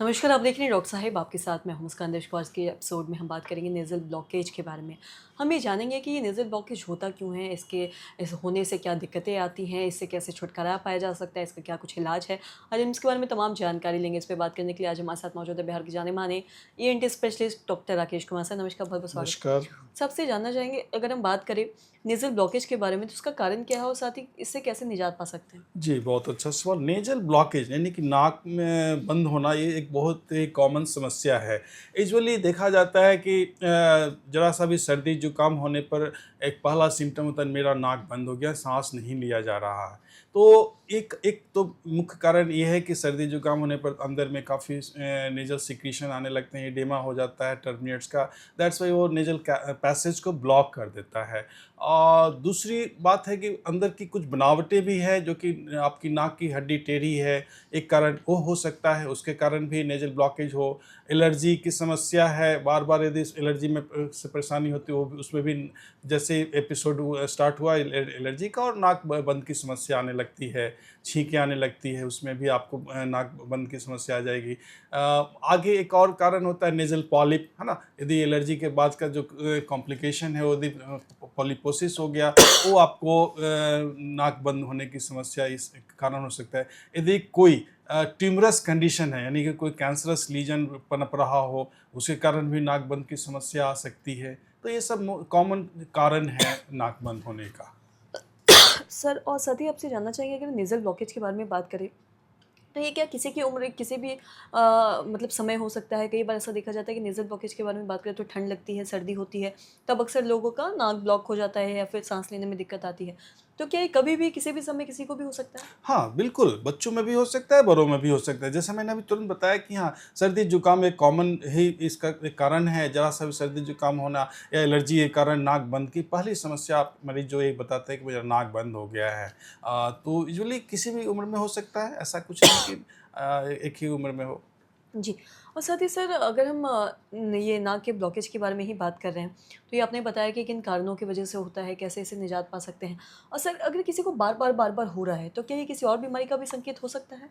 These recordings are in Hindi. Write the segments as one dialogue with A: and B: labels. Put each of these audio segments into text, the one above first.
A: नमस्कार, आप देख रहे हैं डॉक्टर साहिब आपके साथ मैं हूं मुस्कान दशकौर। के एपिसोड में हम बात करेंगे नेज़ल ब्लॉकेज के बारे में। हम ये जानेंगे कि ये नेज़ल ब्लॉकेज होता क्यों है, इसके इस होने से क्या दिक्कतें आती हैं, इससे कैसे छुटकारा पाया जा सकता है, इसका क्या कुछ इलाज है। आज हम इसके बारे में तमाम जानकारी लेंगे। इस पे बात करने के लिए आज हमारे साथ मौजूद है बिहार के जाने-माने ENT specialist doctor Rakesh Kumar sir. नमस्कार, बहुत-बहुत स्वागत है।
B: नमस्कार।
A: सबसे जानना चाहेंगे, अगर हम बात करें नेज़ल ब्लॉकेज के बारे में, तो उसका कारण क्या है और साथ ही इससे कैसे निजात पा सकते हैं?
B: जी, बहुत अच्छा सवाल। नेज़ल ब्लॉकेज यानी कि नाक में बंद होना ये एक बहुत ही कॉमन समस्या है। यूजुअली देखा जाता है कि ज़रा-सा भी सर्दी-जुकाम होने पर एक पहला सिम्पटम होता है मेरा नाक बंद हो गया, साँस नहीं लिया जा रहा है। तो एक एक तो मुख्य कारण ये है कि सर्दी-जुकाम होने पर अंदर में काफ़ी नेज़ल सिक्रीशन आने लगते हैं, एडेमा हो जाता है टर्मिनेट्स का। दैट्स व्हाई वो नेज़ल पैसेज को ब्लॉक कर देता है। और दूसरी बात है कि अंदर की कुछ बनावटें भी हैं जो कि आपकी नाक की हड्डी टेढ़ी है, एक कारण वो हो सकता है, उसके कारण भी नेज़ल ब्लॉकेज हो। एलर्जी की समस्या है, बार-बार यदि इस एलर्जी में से परेशानी होती है, वो भी उसमें भी जैसे एपिसोड स्टार्ट हुआ एलर्जी का और नाक बंद की समस्या आने लगती है, छींकें आने लगती है, उसमें भी आपको नाक बंद की समस्या आ जाएगी। आगे एक और कारण होता है नेज़ल पॉलिप, है ना? यदि एलर्जी के बाद का जो कॉम्प्लिकेशन है वो यदि पॉलिपोसिस हो गया, वो आपको नाक बंद होने की समस्या इस कारण हो सकता है। यदि कोई ट्यूमरस कंडीशन है यानी कि कोई कैंसरस लीजन पनप रहा हो, उसके कारण भी नाक बंद की समस्या आ सकती है। तो ये सब कॉमन कारण है नाक बंद होने का।
A: सर, और साथ ही आपसे जानना चाहेंगे, अगर नेज़ल ब्लॉकेज के बारे में बात करें, तो ये क्या किसी की उम्र किसी भी मतलब समय हो सकता है? कई बार ऐसा देखा जाता है कि नेज़ल ब्लॉकेज के बारे में बात करें तो ठंड लगती है, सर्दी होती है, तब अक्सर लोगों का नाक ब्लॉक हो जाता है या फिर साँस लेने में दिक्कत आती है। तो क्या ये कभी भी किसी भी समय किसी को भी हो सकता है?
B: हाँ, बिल्कुल, बच्चों में भी हो सकता है, बड़ों में भी हो सकता है। जैसा मैंने अभी तुरंत बताया कि हाँ, सर्दी-जुकाम एक कॉमन ही इसका एक कारण है, ज़रा-सा भी सर्दी-जुकाम होना या एलर्जी के कारण नाक बंद की पहली समस्या मरीज़ जो ये बताता है कि मेरा नाक बंद हो गया है। तो यूजुअली किसी भी उम्र में हो सकता है, ऐसा कुछ नहीं कि एक ही उम्र में हो।
A: जी। और साथ ही सर, अगर हम ये नाक के ब्लॉकेज के बारे में ही बात कर रहे हैं, तो ये आपने बताया कि किन कारणों की वजह से होता है, कैसे इससे निजात पा सकते हैं। और सर, अगर किसी को बार-बार हो रहा है, तो क्या ये किसी और बीमारी का भी संकेत हो सकता है?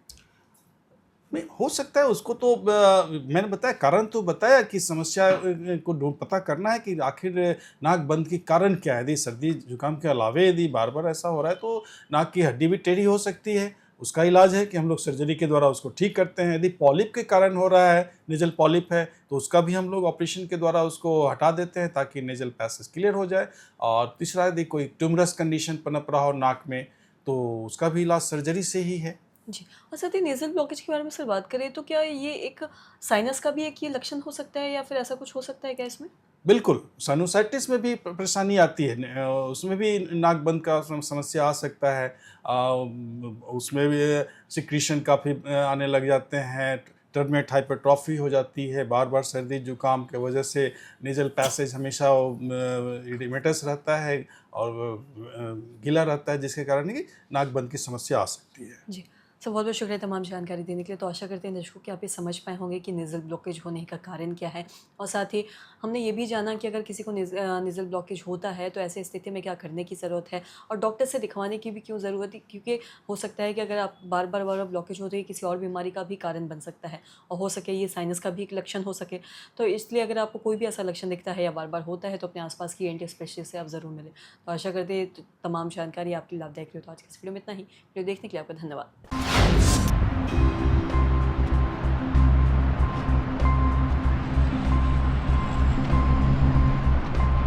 B: नहीं, हो सकता है उसको तो मैंने बताया कारण तो बताया कि समस्या को ढूँढ पता करना है कि आखिर नाक बंद की कारण क्या है? यदि सर्दी-जुकाम के अलावे यदि बार-बार ऐसा हो रहा है तो नाक की हड्डी भी टेढ़ी हो सकती है। उसका इलाज है कि हम लोग सर्जरी के द्वारा उसको ठीक करते हैं। यदि पॉलिप के कारण हो रहा है, नेज़ल पॉलिप है, तो उसका भी हम लोग ऑपरेशन के द्वारा उसको हटा देते हैं ताकि नेज़ल पैसेज क्लियर हो जाए। और तीसरा यदि कोई ट्यूमरस कंडीशन पनप रहा हो नाक में, तो उसका भी इलाज सर्जरी से ही है।
A: जी। और साथ ही नेज़ल ब्लॉकेज के बारे में सर बात करें, तो क्या ये एक साइनस का भी एक ये लक्षण हो सकता है या फिर ऐसा कुछ हो सकता है क्या इसमें?
B: बिल्कुल, साइनोसाइटिस में भी परेशानी आती है। उसमें भी नाक बंद का समस्या आ सकता है। उसमें भी सिक्रीशन काफ़ी आने लग जाते हैं, टर्मिनेट हाइपरट्रॉफी हो जाती है, बार-बार सर्दी-जुकाम की वजह से नेज़ल पैसेज हमेशा इडेमेटस रहता है और गीला रहता है जिसके कारण कि नाक बंद की समस्या आ सकती है।
A: जी। सर, बहुत-बहुत शुक्रिया तमाम जानकारी देने के लिए। तो आशा करते हैं दर्शकों कि आप ये समझ पाए होंगे कि नेज़ल ब्लॉकेज होने का कारण क्या है। और साथ ही हमने ये भी जाना कि अगर किसी को नेज़ल ब्लॉकेज होता है, तो ऐसी स्थिति में क्या करने की ज़रूरत है और डॉक्टर से दिखवाने की भी क्यों ज़रूरत है, क्योंकि हो सकता है कि अगर आप बार-बार ब्लॉकेज हो, तो ये किसी और बीमारी का भी कारण बन सकता है और हो सके ये साइनस का भी एक लक्षण हो सके। तो इसलिए अगर आपको कोई भी ऐसा लक्षण दिखता है या बार-बार होता है, तो अपने आस-पास की ईएनटी स्पेशलिस्ट से आप ज़रूर मिलें। तो आशा करते हैं तमाम जानकारी आपके लिए लाभदायक रही हो। तो आज की इस वीडियो में इतना ही। वीडियो देखने के लिए आपका धन्यवाद।